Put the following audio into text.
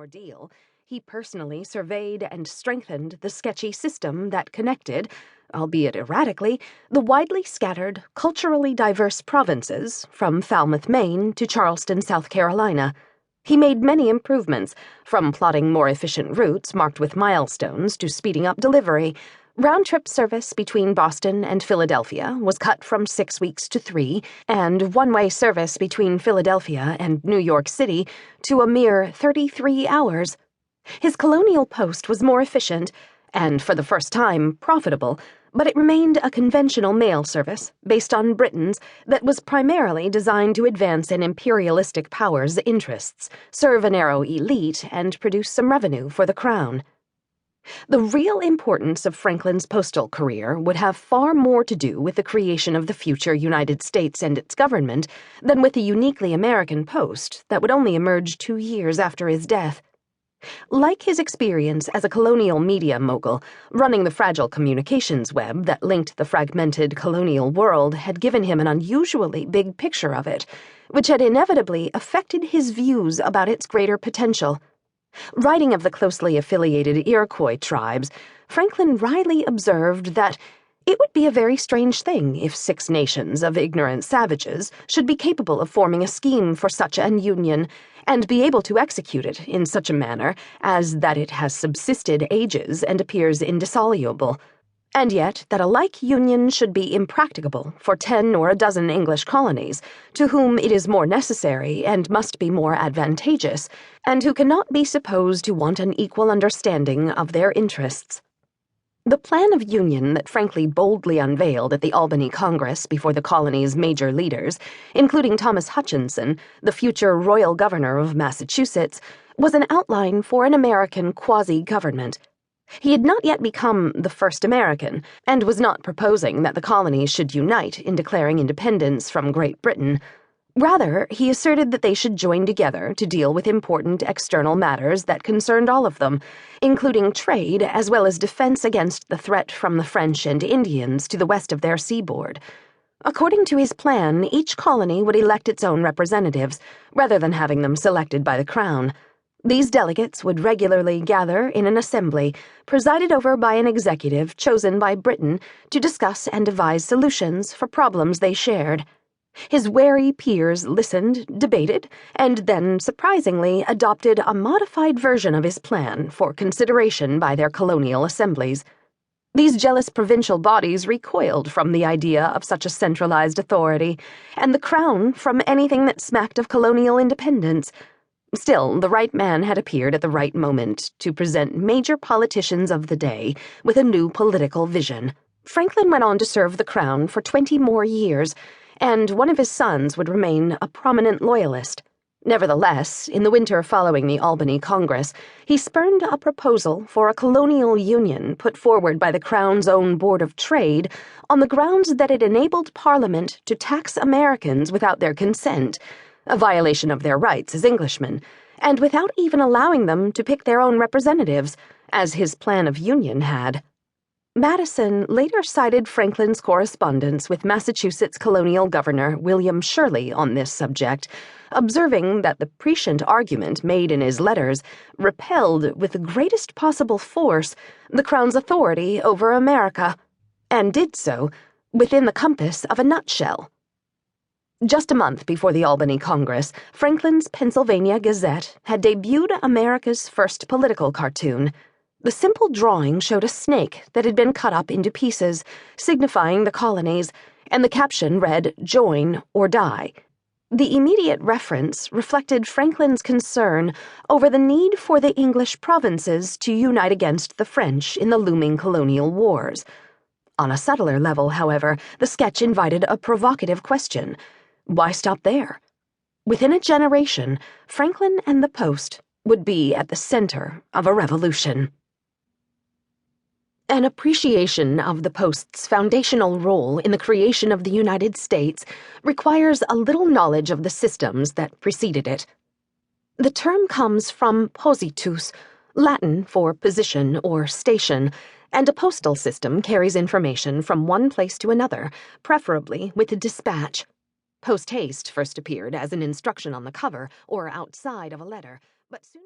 ordeal, he personally surveyed and strengthened the sketchy system that connected, albeit erratically, the widely scattered, culturally diverse provinces from Falmouth, Maine to Charleston, South Carolina. He made many improvements, from plotting more efficient routes marked with milestones to speeding up delivery. Round-trip service between Boston and Philadelphia was cut from 6 weeks to 3, and one-way service between Philadelphia and New York City to a mere 33 hours. His colonial post was more efficient, and for the first time, profitable, but it remained a conventional mail service based on Britain's that was primarily designed to advance an imperialistic power's interests, serve a narrow elite, and produce some revenue for the crown. The real importance of Franklin's postal career would have far more to do with the creation of the future United States and its government than with the uniquely American post that would only emerge 2 years after his death. Like his experience as a colonial media mogul, running the fragile communications web that linked the fragmented colonial world had given him an unusually big picture of it, which had inevitably affected his views about its greater potential. Writing of the closely affiliated Iroquois tribes, Franklin wryly observed that it would be a very strange thing if 6 nations of ignorant savages should be capable of forming a scheme for such an union, and be able to execute it in such a manner as that it has subsisted ages and appears indissoluble, and yet that a like union should be impracticable for 10 or a dozen English colonies, to whom it is more necessary and must be more advantageous, and who cannot be supposed to want an equal understanding of their interests. The plan of union that Franklin boldly unveiled at the Albany Congress before the colony's major leaders, including Thomas Hutchinson, the future royal governor of Massachusetts, was an outline for an American quasi-government. He had not yet become the first American, and was not proposing that the colonies should unite in declaring independence from Great Britain. Rather, he asserted that they should join together to deal with important external matters that concerned all of them, including trade as well as defense against the threat from the French and Indians to the west of their seaboard. According to his plan, each colony would elect its own representatives, rather than having them selected by the Crown. These delegates would regularly gather in an assembly, presided over by an executive chosen by Britain to discuss and devise solutions for problems they shared. His wary peers listened, debated, and then, surprisingly, adopted a modified version of his plan for consideration by their colonial assemblies. These jealous provincial bodies recoiled from the idea of such a centralized authority, and the Crown from anything that smacked of colonial independence. Still, the right man had appeared at the right moment to present major politicians of the day with a new political vision. Franklin went on to serve the Crown for 20 more years, and one of his sons would remain a prominent loyalist. Nevertheless, in the winter following the Albany Congress, he spurned a proposal for a colonial union put forward by the Crown's own Board of Trade on the grounds that it enabled Parliament to tax Americans without their consent, a violation of their rights as Englishmen, and without even allowing them to pick their own representatives, as his plan of union had. Madison later cited Franklin's correspondence with Massachusetts colonial governor William Shirley on this subject, observing that the prescient argument made in his letters repelled with the greatest possible force the Crown's authority over America, and did so within the compass of a nutshell. Just a month before the Albany Congress, Franklin's Pennsylvania Gazette had debuted America's first political cartoon. The simple drawing showed a snake that had been cut up into pieces, signifying the colonies, and the caption read, "Join or die." The immediate reference reflected Franklin's concern over the need for the English provinces to unite against the French in the looming colonial wars. On a subtler level, however, the sketch invited a provocative question. Why stop there? Within a generation, Franklin and the Post would be at the center of a revolution. An appreciation of the Post's foundational role in the creation of the United States requires a little knowledge of the systems that preceded it. The term comes from positus, Latin for position or station, and a postal system carries information from one place to another, preferably with dispatch. Post haste first appeared as an instruction on the cover or outside of a letter, but soon